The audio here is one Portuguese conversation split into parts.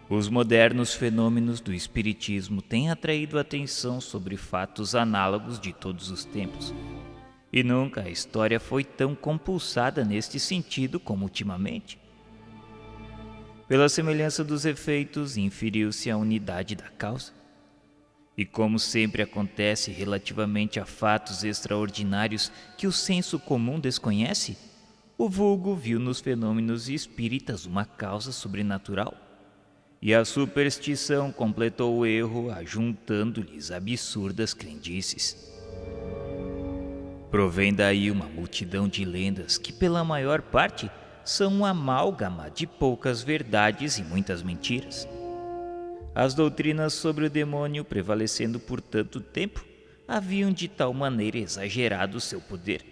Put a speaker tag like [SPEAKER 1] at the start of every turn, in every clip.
[SPEAKER 1] Os modernos fenômenos do espiritismo têm atraído a atenção sobre fatos análogos de todos os tempos. E nunca a história foi tão compulsada neste sentido como ultimamente. Pela semelhança dos efeitos, inferiu-se a unidade da causa. E como sempre acontece relativamente a fatos extraordinários que o senso comum desconhece, o vulgo viu nos fenômenos espíritas uma causa sobrenatural, e a superstição completou o erro ajuntando-lhes absurdas crendices. Provém daí uma multidão de lendas que, pela maior parte, são uma amálgama de poucas verdades e muitas mentiras. As doutrinas sobre o demônio, prevalecendo por tanto tempo, haviam de tal maneira exagerado seu poder,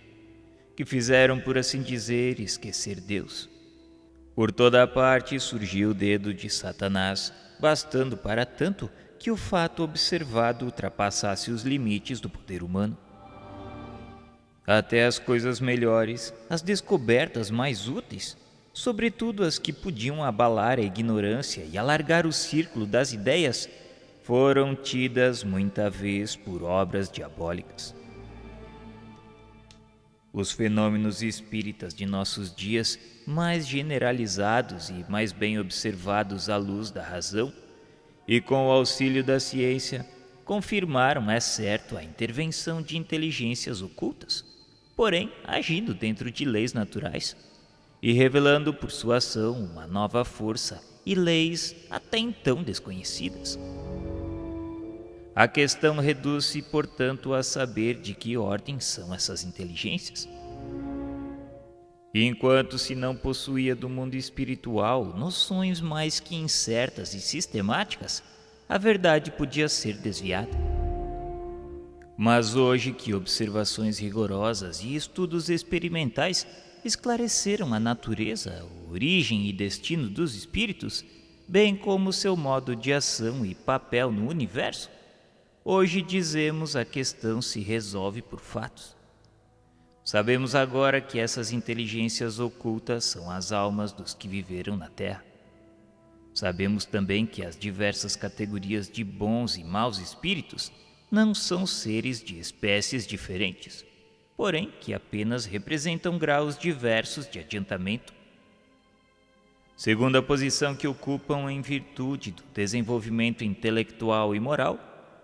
[SPEAKER 1] que fizeram, por assim dizer, esquecer Deus. Por toda a parte surgiu o dedo de Satanás, bastando para tanto que o fato observado ultrapassasse os limites do poder humano. Até as coisas melhores, as descobertas mais úteis, sobretudo as que podiam abalar a ignorância e alargar o círculo das ideias, foram tidas muita vez por obras diabólicas. Os fenômenos espíritas de nossos dias, mais generalizados e mais bem observados à luz da razão, e com o auxílio da ciência, confirmaram, é certo, a intervenção de inteligências ocultas, porém agindo dentro de leis naturais, e revelando por sua ação uma nova força e leis até então desconhecidas. A questão reduz-se, portanto, a saber de que ordem são essas inteligências. E enquanto se não possuía do mundo espiritual noções mais que incertas e sistemáticas, a verdade podia ser desviada. Mas hoje que observações rigorosas e estudos experimentais esclareceram a natureza, a origem e destino dos espíritos, bem como seu modo de ação e papel no universo, hoje dizemos a questão se resolve por fatos. Sabemos agora que essas inteligências ocultas são as almas dos que viveram na Terra. Sabemos também que as diversas categorias de bons e maus espíritos não são seres de espécies diferentes, porém que apenas representam graus diversos de adiantamento. Segundo a posição que ocupam em virtude do desenvolvimento intelectual e moral,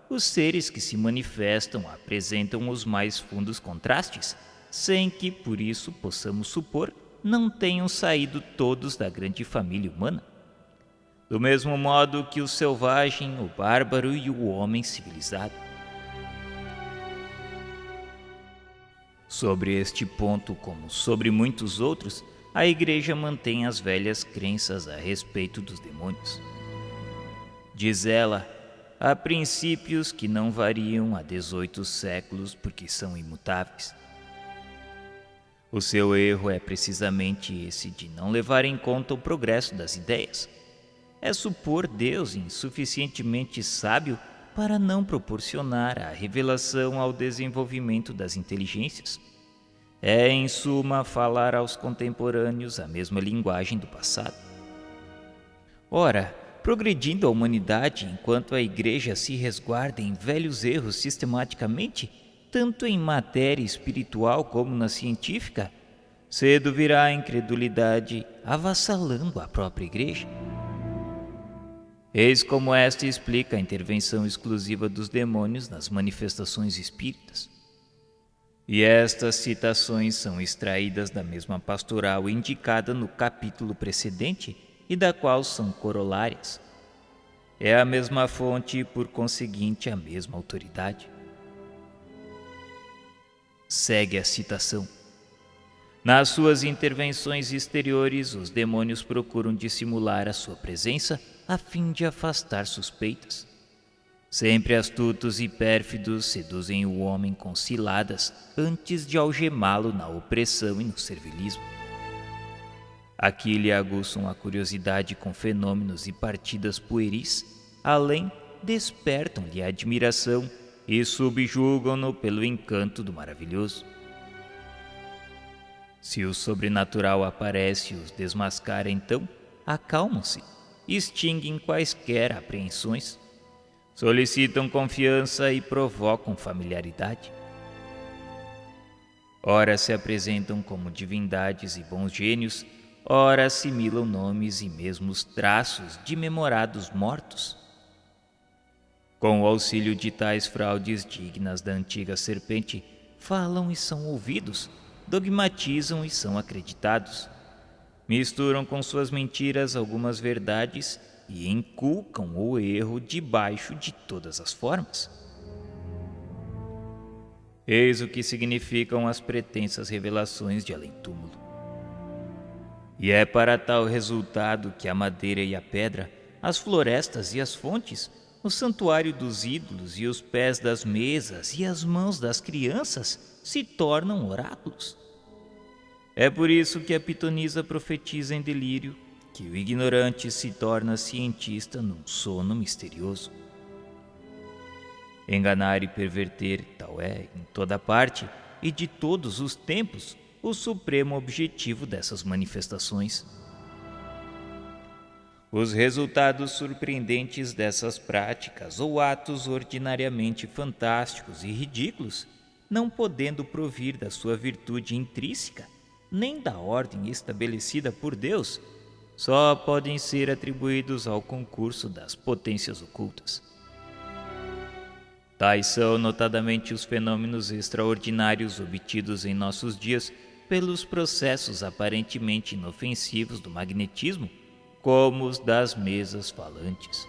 [SPEAKER 1] os seres que se manifestam apresentam os mais fundos contrastes, sem que, por isso, possamos supor, não tenham saído todos da grande família humana. Do mesmo modo que o selvagem, o bárbaro e o homem civilizado. Sobre este ponto, como sobre muitos outros, a Igreja mantém as velhas crenças a respeito dos demônios. Diz ela, há princípios que não variam há 18 séculos porque são imutáveis. O seu erro é precisamente esse de não levar em conta o progresso das ideias. É supor Deus insuficientemente sábio para não proporcionar a revelação ao desenvolvimento das inteligências. É, em suma, falar aos contemporâneos a mesma linguagem do passado. Ora, progredindo a humanidade enquanto a Igreja se resguarda em velhos erros sistematicamente, tanto em matéria espiritual como na científica, cedo virá a incredulidade avassalando a própria Igreja. Eis como esta explica a intervenção exclusiva dos demônios nas manifestações espíritas. E estas citações são extraídas da mesma pastoral indicada no capítulo precedente e da qual são corolárias. É a mesma fonte e, por conseguinte, a mesma autoridade. Segue a citação. Nas suas intervenções exteriores, os demônios procuram dissimular a sua presença a fim de afastar suspeitas. Sempre astutos e pérfidos seduzem o homem com ciladas antes de algemá-lo na opressão e no servilismo. Aqui lhe aguçam a curiosidade com fenômenos e partidas pueris, além despertam-lhe a admiração e subjugam-no pelo encanto do maravilhoso. Se o sobrenatural aparece e os desmascara, então acalmam-se, extinguem quaisquer apreensões, solicitam confiança e provocam familiaridade. Ora se apresentam como divindades e bons gênios, ora assimilam nomes e mesmo os traços de memorados mortos. Com o auxílio de tais fraudes dignas da antiga serpente, falam e são ouvidos, dogmatizam e são acreditados. Misturam com suas mentiras algumas verdades e inculcam o erro debaixo de todas as formas. Eis o que significam as pretensas revelações de além-túmulo. E é para tal resultado que a madeira e a pedra, as florestas e as fontes, o santuário dos ídolos e os pés das mesas e as mãos das crianças se tornam oráculos. É por isso que a pitonisa profetiza em delírio que o ignorante se torna cientista num sono misterioso. Enganar e perverter, tal é, em toda parte e de todos os tempos, o supremo objetivo dessas manifestações. Os resultados surpreendentes dessas práticas ou atos ordinariamente fantásticos e ridículos, não podendo provir da sua virtude intrínseca, nem da ordem estabelecida por Deus, só podem ser atribuídos ao concurso das potências ocultas. Tais são notadamente os fenômenos extraordinários obtidos em nossos dias pelos processos aparentemente inofensivos do magnetismo, como os das mesas falantes.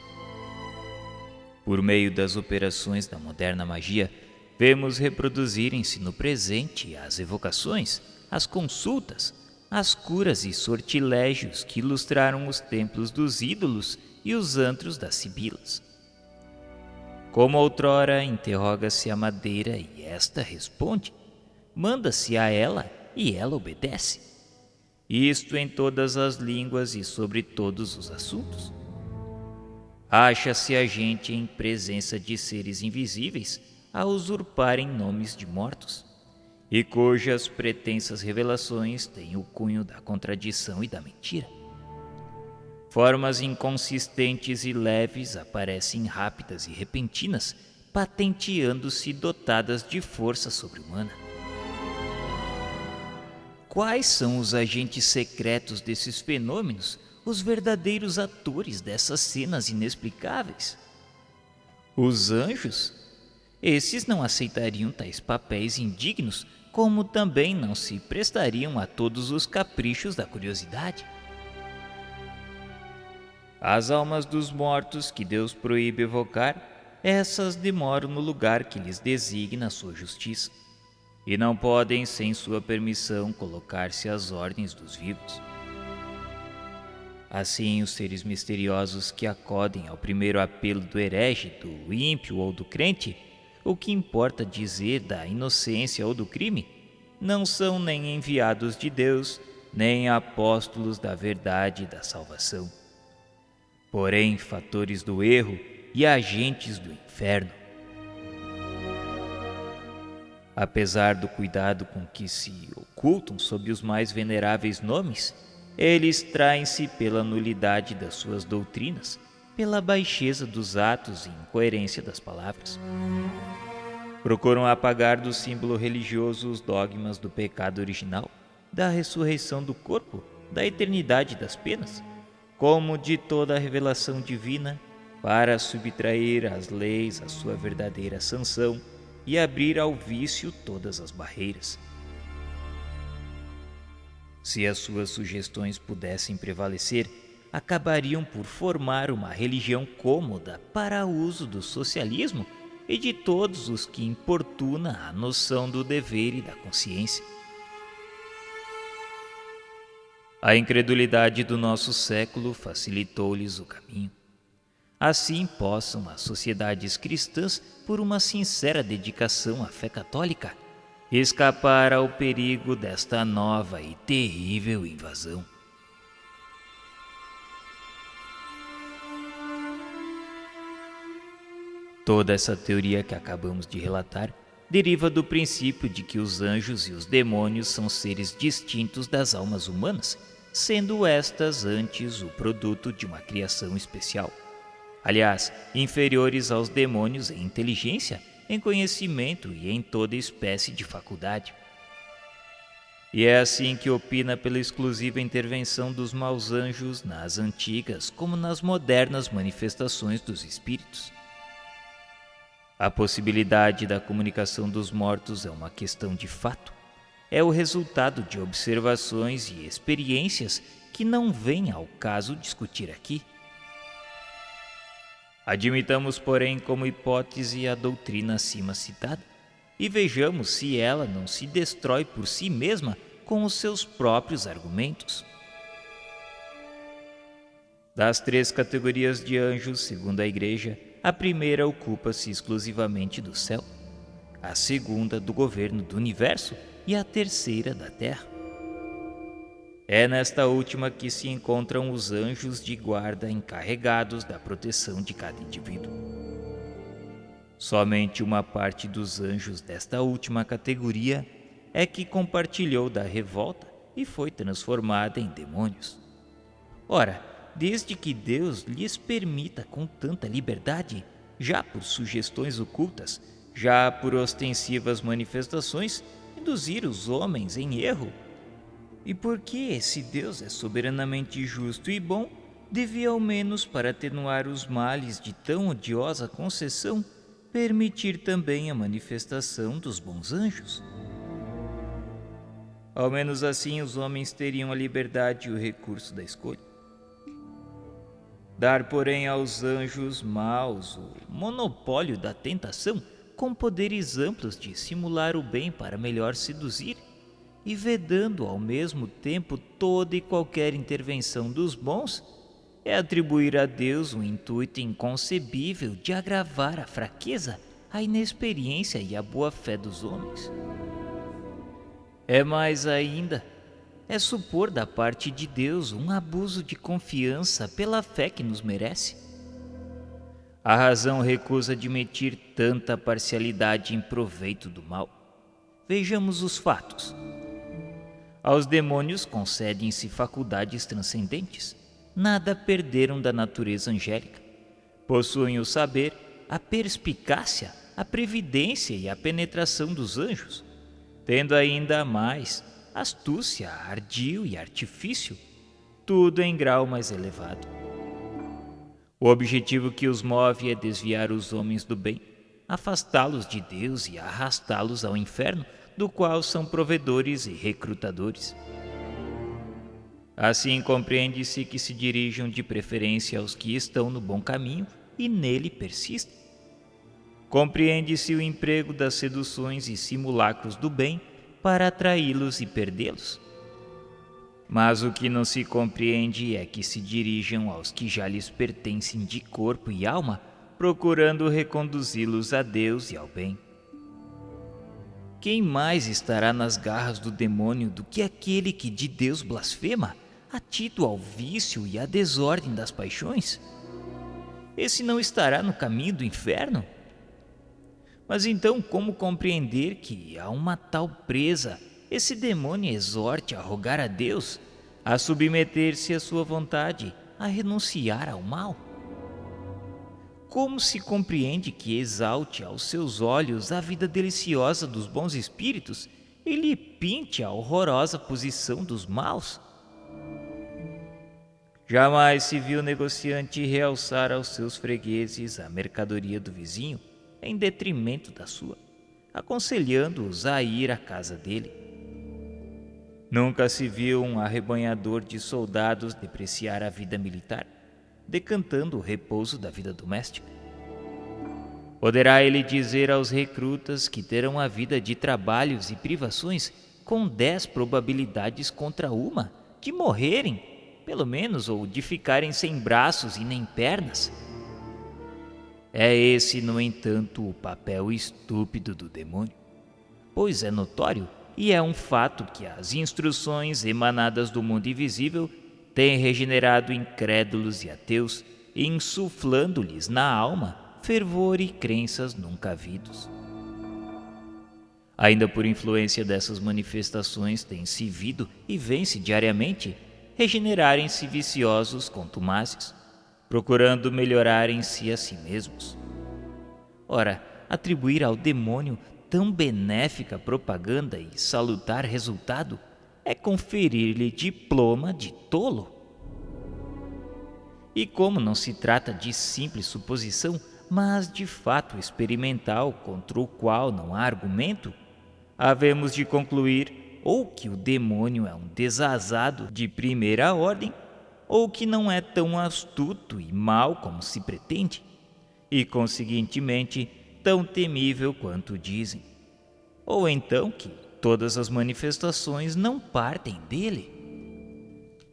[SPEAKER 1] Por meio das operações da moderna magia, vemos reproduzirem-se no presente as evocações, as consultas, as curas e sortilégios que ilustraram os templos dos ídolos e os antros das sibilas. Como outrora, interroga-se a madeira e esta responde, manda-se a ela e ela obedece. Isto em todas as línguas e sobre todos os assuntos. Acha-se a gente em presença de seres invisíveis a usurparem nomes de mortos, e cujas pretensas revelações têm o cunho da contradição e da mentira. Formas inconsistentes e leves aparecem rápidas e repentinas, patenteando-se dotadas de força sobre-humana. Quais são os agentes secretos desses fenômenos, os verdadeiros atores dessas cenas inexplicáveis? Os anjos? Esses não aceitariam tais papéis indignos, como também não se prestariam a todos os caprichos da curiosidade. As almas dos mortos que Deus proíbe evocar, essas demoram no lugar que lhes designa a sua justiça, e não podem, sem sua permissão, colocar-se às ordens dos vivos. Assim, os seres misteriosos que acodem ao primeiro apelo do herege, do ímpio ou do crente, o que importa dizer da inocência ou do crime, não são nem enviados de Deus, nem apóstolos da verdade e da salvação, porém fatores do erro e agentes do inferno. Apesar do cuidado com que se ocultam sob os mais veneráveis nomes, eles traem-se pela nulidade das suas doutrinas, pela baixeza dos atos e incoerência das palavras. Procuram apagar do símbolo religioso os dogmas do pecado original, da ressurreição do corpo, da eternidade das penas, como de toda a revelação divina, para subtrair às leis a sua verdadeira sanção e abrir ao vício todas as barreiras. Se as suas sugestões pudessem prevalecer, acabariam por formar uma religião cômoda para uso do socialismo e de todos os que importuna a noção do dever e da consciência. A incredulidade do nosso século facilitou-lhes o caminho. Assim possam as sociedades cristãs, por uma sincera dedicação à fé católica, escapar ao perigo desta nova e terrível invasão. Toda essa teoria que acabamos de relatar deriva do princípio de que os anjos e os demônios são seres distintos das almas humanas, sendo estas antes o produto de uma criação especial. Aliás, inferiores aos demônios em inteligência, em conhecimento e em toda espécie de faculdade. E é assim que opina pela exclusiva intervenção dos maus anjos nas antigas como nas modernas manifestações dos espíritos. A possibilidade da comunicação dos mortos é uma questão de fato. É o resultado de observações e experiências que não vem ao caso discutir aqui. Admitamos, porém, como hipótese a doutrina acima citada e vejamos se ela não se destrói por si mesma com os seus próprios argumentos. Das 3 categorias de anjos, segundo a Igreja, a primeira ocupa-se exclusivamente do céu, a segunda do governo do universo e a terceira da terra. É nesta última que se encontram os anjos de guarda encarregados da proteção de cada indivíduo. Somente uma parte dos anjos desta última categoria é que compartilhou da revolta e foi transformada em demônios. Ora, desde que Deus lhes permita com tanta liberdade, já por sugestões ocultas, já por ostensivas manifestações, induzir os homens em erro, e porque, se Deus é soberanamente justo e bom, devia ao menos, para atenuar os males de tão odiosa concessão, permitir também a manifestação dos bons anjos. Ao menos assim os homens teriam a liberdade e o recurso da escolha. Dar, porém, aos anjos maus o monopólio da tentação, com poderes amplos de simular o bem para melhor seduzir, e vedando ao mesmo tempo toda e qualquer intervenção dos bons, é atribuir a Deus um intuito inconcebível de agravar a fraqueza, a inexperiência e a boa-fé dos homens. É mais ainda, é supor da parte de Deus um abuso de confiança pela fé que nos merece. A razão recusa admitir tanta parcialidade em proveito do mal. Vejamos os fatos. Aos demônios concedem-se faculdades transcendentes. Nada perderam da natureza angélica. Possuem o saber, a perspicácia, a previdência e a penetração dos anjos, tendo ainda mais astúcia, ardil e artifício, tudo em grau mais elevado. O objetivo que os move é desviar os homens do bem, afastá-los de Deus e arrastá-los ao inferno, do qual são provedores e recrutadores. Assim compreende-se que se dirijam de preferência aos que estão no bom caminho e nele persistem. Compreende-se o emprego das seduções e simulacros do bem para atraí-los e perdê-los. Mas o que não se compreende é que se dirijam aos que já lhes pertencem de corpo e alma, procurando reconduzi-los a Deus e ao bem. Quem mais estará nas garras do demônio do que aquele que de Deus blasfema, atido ao vício e à desordem das paixões? Esse não estará no caminho do inferno? Mas então como compreender que a uma tal presa esse demônio exorte a rogar a Deus, a submeter-se à sua vontade, a renunciar ao mal? Como se compreende que exalte aos seus olhos a vida deliciosa dos bons espíritos e lhe pinte a horrorosa posição dos maus? Jamais se viu negociante realçar aos seus fregueses a mercadoria do vizinho em detrimento da sua, aconselhando-os a ir à casa dele. Nunca se viu um arrebanhador de soldados depreciar a vida militar, decantando o repouso da vida doméstica. Poderá ele dizer aos recrutas que terão a vida de trabalhos e privações com 10 probabilidades contra uma de morrerem, pelo menos, ou de ficarem sem braços e nem pernas? É esse, no entanto, o papel estúpido do demônio, pois é notório e é um fato que as instruções emanadas do mundo invisível têm regenerado incrédulos e ateus, insuflando-lhes na alma fervor e crenças nunca havidos. Ainda por influência dessas manifestações tem-se vido e vence diariamente regenerarem-se viciosos contumácios, procurando melhorar em si a si mesmos. Ora, atribuir ao demônio tão benéfica propaganda e salutar resultado é conferir-lhe diploma de tolo. E como não se trata de simples suposição, mas de fato experimental contra o qual não há argumento, havemos de concluir ou que o demônio é um desasado de primeira ordem, ou que não é tão astuto e mau como se pretende, e conseguintemente tão temível quanto dizem, ou então que todas as manifestações não partem dele.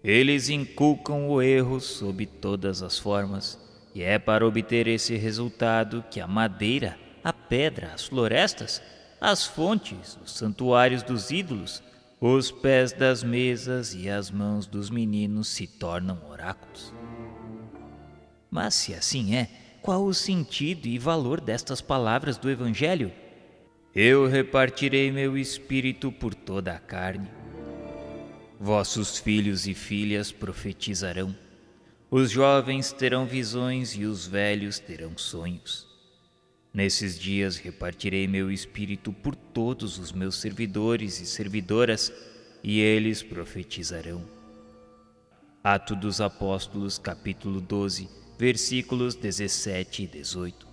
[SPEAKER 1] Eles inculcam o erro sob todas as formas, e é para obter esse resultado que a madeira, a pedra, as florestas, as fontes, os santuários dos ídolos, os pés das mesas e as mãos dos meninos se tornam oráculos. Mas se assim é, qual o sentido e valor destas palavras do Evangelho? Eu repartirei meu espírito por toda a carne. Vossos filhos e filhas profetizarão, os jovens terão visões e os velhos terão sonhos. Nesses dias repartirei meu espírito por todos os meus servidores e servidoras, e eles profetizarão. Atos dos Apóstolos, capítulo 12, versículos 17 e 18.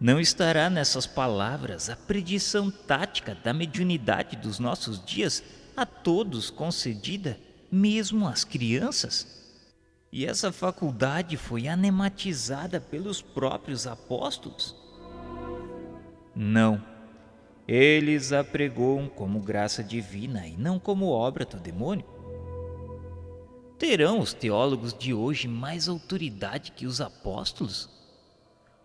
[SPEAKER 1] Não estará nessas palavras a predição tática da mediunidade dos nossos dias, a todos concedida, mesmo às crianças? E essa faculdade foi anematizada pelos próprios apóstolos? Não. Eles a pregoam como graça divina e não como obra do demônio. Terão os teólogos de hoje mais autoridade que os apóstolos?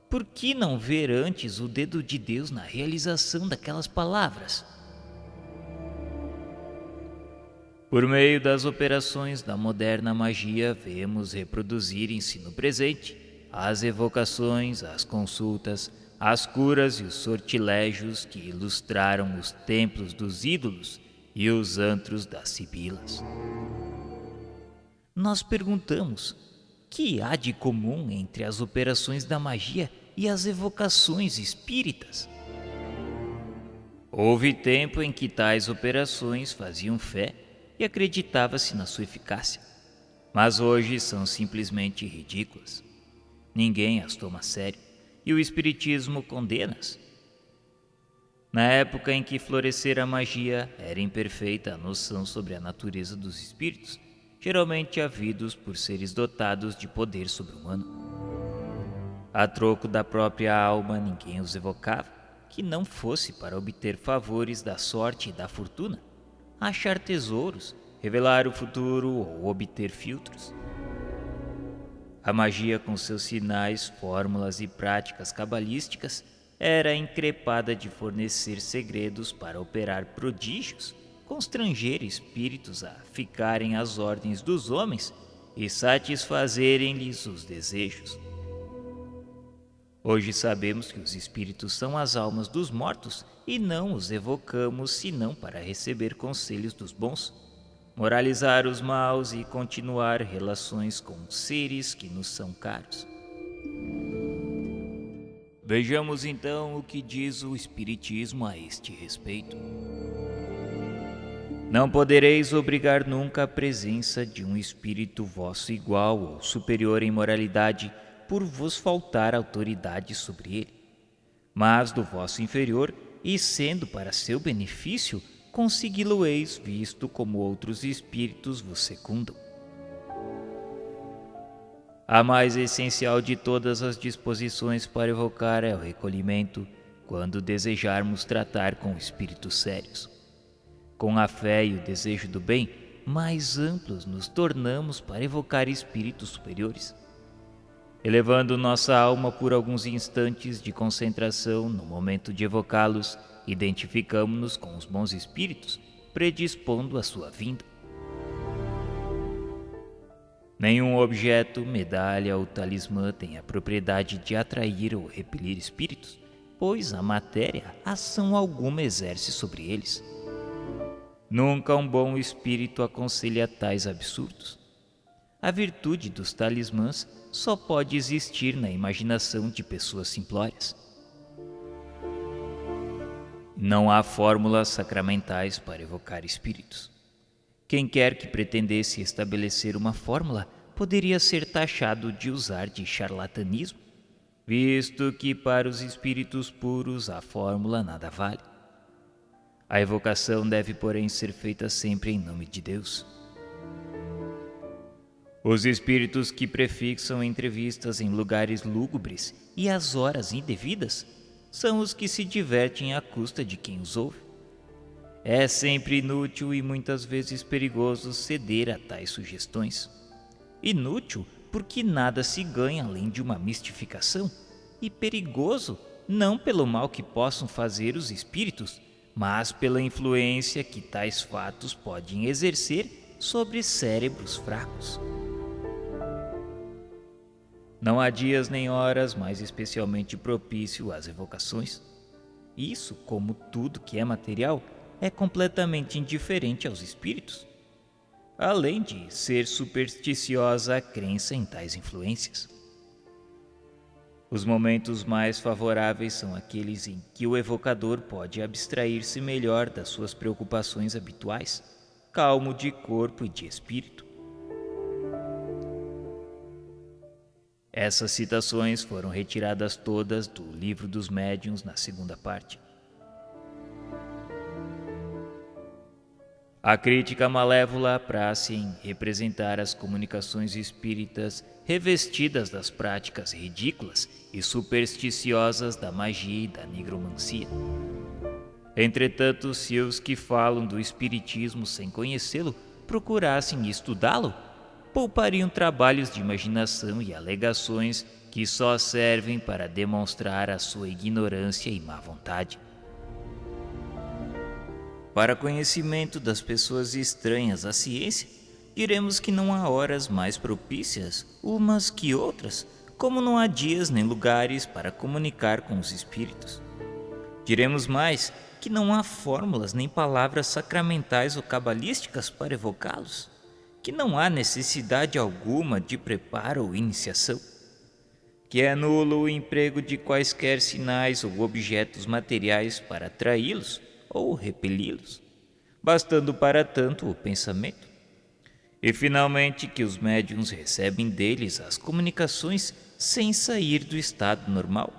[SPEAKER 1] Por que não ver antes o dedo de Deus na realização daquelas palavras? Por meio das operações da moderna magia, vemos reproduzirem-se no presente as evocações, as consultas, as curas e os sortilégios que ilustraram os templos dos ídolos e os antros das sibilas. Nós perguntamos: que há de comum entre as operações da magia e as evocações espíritas? Houve tempo em que tais operações faziam fé e acreditava-se na sua eficácia, mas hoje são simplesmente ridículas. Ninguém as toma a sério e o espiritismo condena-as. Na época em que florescera a magia, era imperfeita a noção sobre a natureza dos espíritos, geralmente havidos por seres dotados de poder sobre-humano. A troco da própria alma, ninguém os evocava, que não fosse para obter favores da sorte e da fortuna, achar tesouros, revelar o futuro ou obter filtros. A magia, com seus sinais, fórmulas e práticas cabalísticas, era increpada de fornecer segredos para operar prodígios, constranger espíritos a ficarem às ordens dos homens e satisfazerem-lhes os desejos. Hoje sabemos que os espíritos são as almas dos mortos e não os evocamos senão para receber conselhos dos bons, moralizar os maus e continuar relações com seres que nos são caros. Vejamos então o que diz o Espiritismo a este respeito. Não podereis obrigar nunca a presença de um espírito vosso igual ou superior em moralidade por vos faltar autoridade sobre ele, mas do vosso inferior, e sendo para seu benefício, consegui-lo-eis, visto como outros espíritos vos secundam. A mais essencial de todas as disposições para evocar é o recolhimento, quando desejarmos tratar com espíritos sérios. Com a fé e o desejo do bem, mais amplos nos tornamos para evocar espíritos superiores. Elevando nossa alma por alguns instantes de concentração no momento de evocá-los, identificamo-nos com os bons espíritos, predispondo a sua vinda. Nenhum objeto, medalha ou talismã tem a propriedade de atrair ou repelir espíritos, pois a matéria ação alguma exerce sobre eles. Nunca um bom espírito aconselha tais absurdos. A virtude dos talismãs só pode existir na imaginação de pessoas simplórias. Não há fórmulas sacramentais para evocar espíritos. Quem quer que pretendesse estabelecer uma fórmula poderia ser taxado de usar de charlatanismo, visto que para os espíritos puros a fórmula nada vale. A evocação deve, porém, ser feita sempre em nome de Deus. Os espíritos que prefixam entrevistas em lugares lúgubres e às horas indevidas são os que se divertem à custa de quem os ouve. É sempre inútil e muitas vezes perigoso ceder a tais sugestões. Inútil porque nada se ganha além de uma mistificação, e perigoso não pelo mal que possam fazer os espíritos, mas pela influência que tais fatos podem exercer sobre cérebros fracos. Não há dias nem horas mais especialmente propício às evocações. Isso, como tudo que é material, é completamente indiferente aos espíritos, além de ser supersticiosa a crença em tais influências. Os momentos mais favoráveis são aqueles em que o evocador pode abstrair-se melhor das suas preocupações habituais, calmo de corpo e de espírito. Essas citações foram retiradas todas do Livro dos Médiuns na segunda parte. A crítica malévola apraz-se em representar as comunicações espíritas revestidas das práticas ridículas e supersticiosas da magia e da nigromancia. Entretanto, se os que falam do espiritismo sem conhecê-lo procurassem estudá-lo, poupariam trabalhos de imaginação e alegações que só servem para demonstrar a sua ignorância e má vontade. Para conhecimento das pessoas estranhas à ciência, diremos que não há horas mais propícias umas que outras, como não há dias nem lugares para comunicar com os espíritos. Diremos mais que não há fórmulas nem palavras sacramentais ou cabalísticas para evocá-los, que não há necessidade alguma de preparo ou iniciação, que é nulo o emprego de quaisquer sinais ou objetos materiais para atraí-los ou repeli-los, bastando para tanto o pensamento, e finalmente que os médiuns recebem deles as comunicações sem sair do estado normal,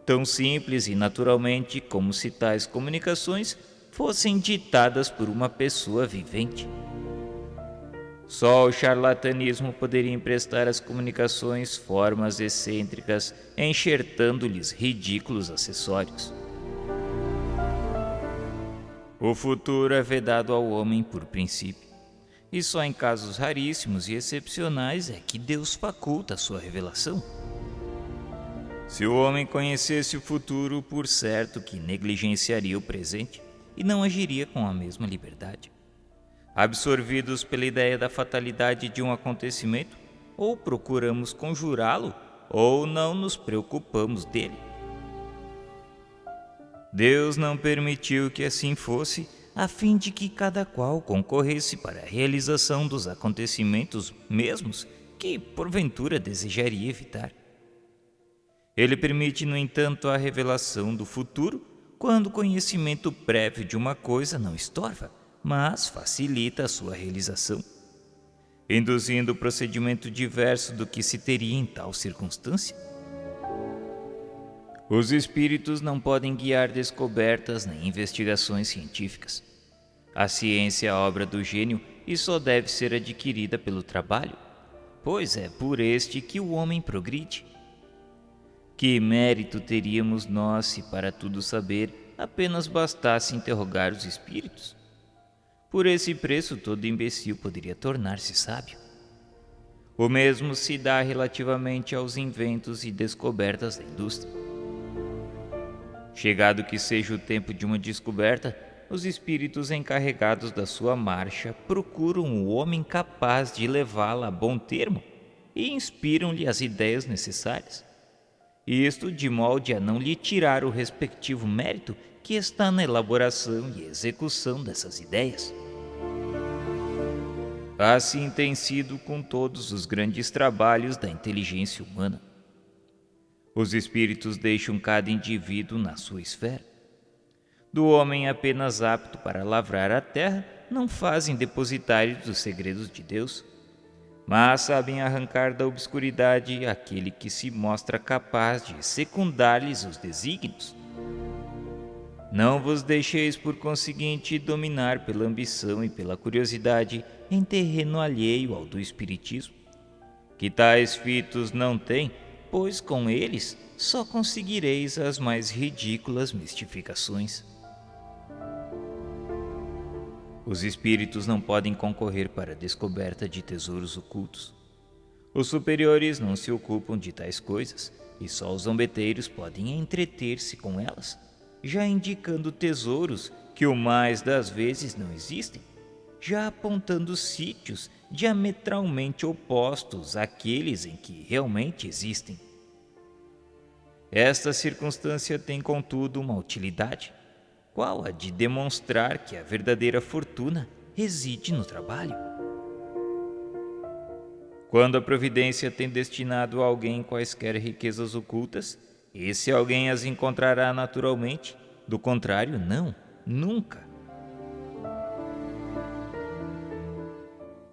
[SPEAKER 1] tão simples e naturalmente como se tais comunicações fossem ditadas por uma pessoa vivente. Só o charlatanismo poderia emprestar às comunicações formas excêntricas, enxertando-lhes ridículos acessórios. O futuro é vedado ao homem por princípio, e só em casos raríssimos e excepcionais é que Deus faculta a sua revelação. Se o homem conhecesse o futuro, por certo que negligenciaria o presente e não agiria com a mesma liberdade. Absorvidos pela ideia da fatalidade de um acontecimento, ou procuramos conjurá-lo, ou não nos preocupamos dele. Deus não permitiu que assim fosse, a fim de que cada qual concorresse para a realização dos acontecimentos mesmos que, porventura, desejaria evitar. Ele permite, no entanto, a revelação do futuro, quando o conhecimento prévio de uma coisa não estorva, mas facilita a sua realização, induzindo o procedimento diverso do que se teria em tal circunstância. Os espíritos não podem guiar descobertas nem investigações científicas. A ciência é obra do gênio e só deve ser adquirida pelo trabalho, pois é por este que o homem progride. Que mérito teríamos nós se para tudo saber apenas bastasse interrogar os espíritos? Por esse preço todo imbecil poderia tornar-se sábio. O mesmo se dá relativamente aos inventos e descobertas da indústria. Chegado que seja o tempo de uma descoberta, os espíritos encarregados da sua marcha procuram o homem capaz de levá-la a bom termo e inspiram-lhe as ideias necessárias. isto de molde a não lhe tirar o respectivo mérito que está na elaboração e execução dessas ideias. Assim tem sido com todos os grandes trabalhos da inteligência humana. Os espíritos deixam cada indivíduo na sua esfera. Do homem apenas apto para lavrar a terra, não fazem depositários dos segredos de Deus, mas sabem arrancar da obscuridade aquele que se mostra capaz de secundar-lhes os desígnios. Não vos deixeis, por conseguinte, dominar pela ambição e pela curiosidade em terreno alheio ao do espiritismo, que tais fitos não têm, pois com eles só conseguireis as mais ridículas mistificações. Os espíritos não podem concorrer para a descoberta de tesouros ocultos. Os superiores não se ocupam de tais coisas, e só os zombeteiros podem entreter-se com elas, já indicando tesouros que o mais das vezes não existem, já apontando sítios diametralmente opostos àqueles em que realmente existem. Esta circunstância tem, contudo, uma utilidade, qual a de demonstrar que a verdadeira fortuna reside no trabalho. Quando a providência tem destinado a alguém quaisquer riquezas ocultas, esse alguém as encontrará naturalmente, do contrário, não, nunca.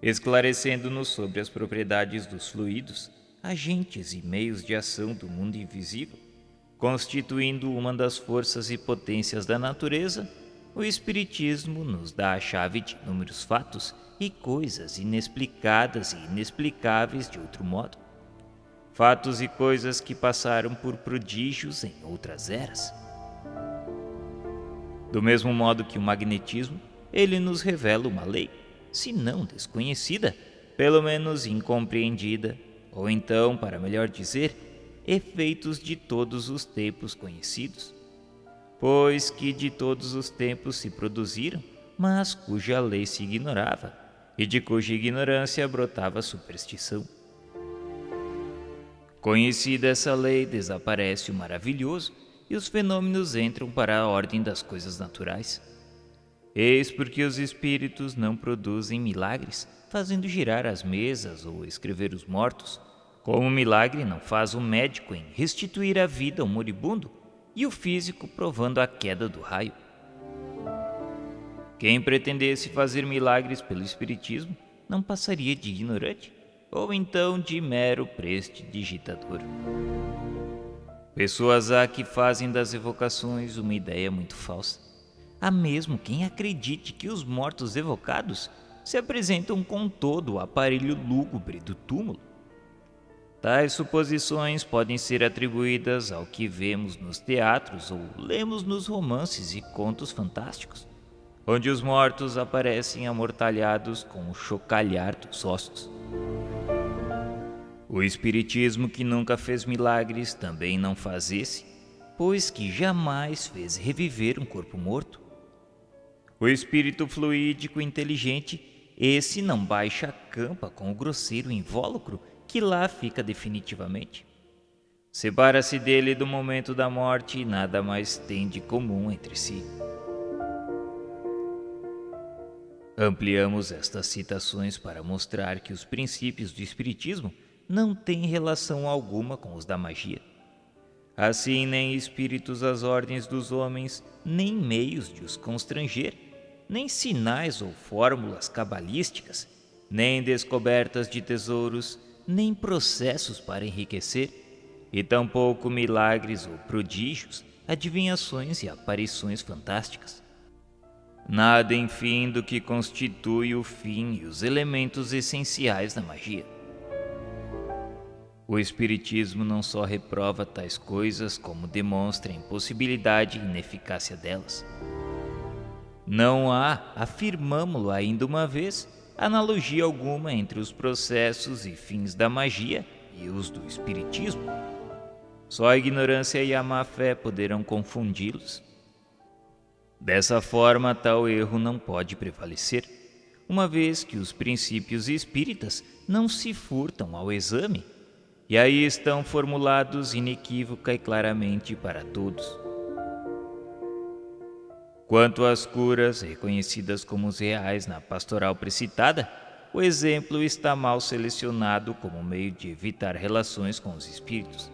[SPEAKER 1] Esclarecendo-nos sobre as propriedades dos fluidos, agentes e meios de ação do mundo invisível, constituindo uma das forças e potências da natureza, o Espiritismo nos dá a chave de inúmeros fatos e coisas inexplicadas e inexplicáveis de outro modo. Fatos e coisas que passaram por prodígios em outras eras. Do mesmo modo que o magnetismo, ele nos revela uma lei, se não desconhecida, pelo menos incompreendida, ou então, para melhor dizer, efeitos de todos os tempos conhecidos, pois que de todos os tempos se produziram, mas cuja lei se ignorava, e de cuja ignorância brotava superstição. Conhecida essa lei, desaparece o maravilhoso, e os fenômenos entram para a ordem das coisas naturais. Eis porque os espíritos não produzem milagres, fazendo girar as mesas ou escrever os mortos, como o milagre não faz o médico em restituir a vida ao moribundo e o físico provando a queda do raio. Quem pretendesse fazer milagres pelo espiritismo não passaria de ignorante, ou então de mero prestidigitador. Pessoas há que fazem das evocações uma ideia muito falsa. Há mesmo quem acredite que os mortos evocados se apresentam com todo o aparelho lúgubre do túmulo. Tais suposições podem ser atribuídas ao que vemos nos teatros ou lemos nos romances e contos fantásticos, onde os mortos aparecem amortalhados com o chocalhar dos ossos. O espiritismo, que nunca fez milagres, também não faz esse, pois que jamais fez reviver um corpo morto. O espírito fluídico inteligente, esse não baixa a campa com o grosseiro invólucro que lá fica definitivamente. Separa-se dele do momento da morte e nada mais tem de comum entre si. Ampliamos estas citações para mostrar que os princípios do espiritismo não têm relação alguma com os da magia. Assim, nem espíritos às ordens dos homens, nem meios de os constranger, nem sinais ou fórmulas cabalísticas, nem descobertas de tesouros, nem processos para enriquecer, e tampouco milagres ou prodígios, adivinhações e aparições fantásticas. Nada, enfim, do que constitui o fim e os elementos essenciais da magia. O espiritismo não só reprova tais coisas, como demonstra a impossibilidade e ineficácia delas. Não há, afirmamo-lo ainda uma vez, analogia alguma entre os processos e fins da magia e os do espiritismo. Só a ignorância e a má-fé poderão confundi-los. Dessa forma, tal erro não pode prevalecer, uma vez que os princípios espíritas não se furtam ao exame, e aí estão formulados inequívoca e claramente para todos. Quanto às curas reconhecidas como reais na pastoral precitada, o exemplo está mal selecionado como meio de evitar relações com os espíritos.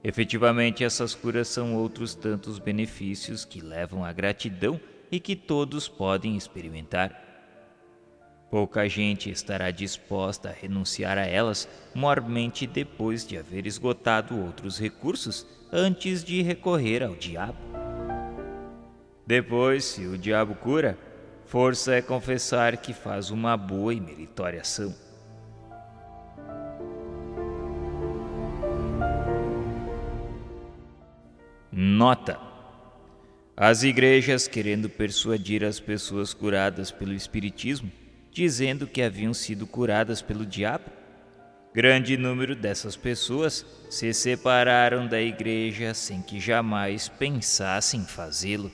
[SPEAKER 1] Efetivamente, essas curas são outros tantos benefícios que levam à gratidão e que todos podem experimentar. Pouca gente estará disposta a renunciar a elas mormente depois de haver esgotado outros recursos antes de recorrer ao diabo. Depois, se o diabo cura, força é confessar que faz uma boa e meritória ação. Nota: as igrejas, querendo persuadir as pessoas curadas pelo espiritismo, dizendo que haviam sido curadas pelo diabo, grande número dessas pessoas se separaram da igreja sem que jamais pensassem fazê-lo.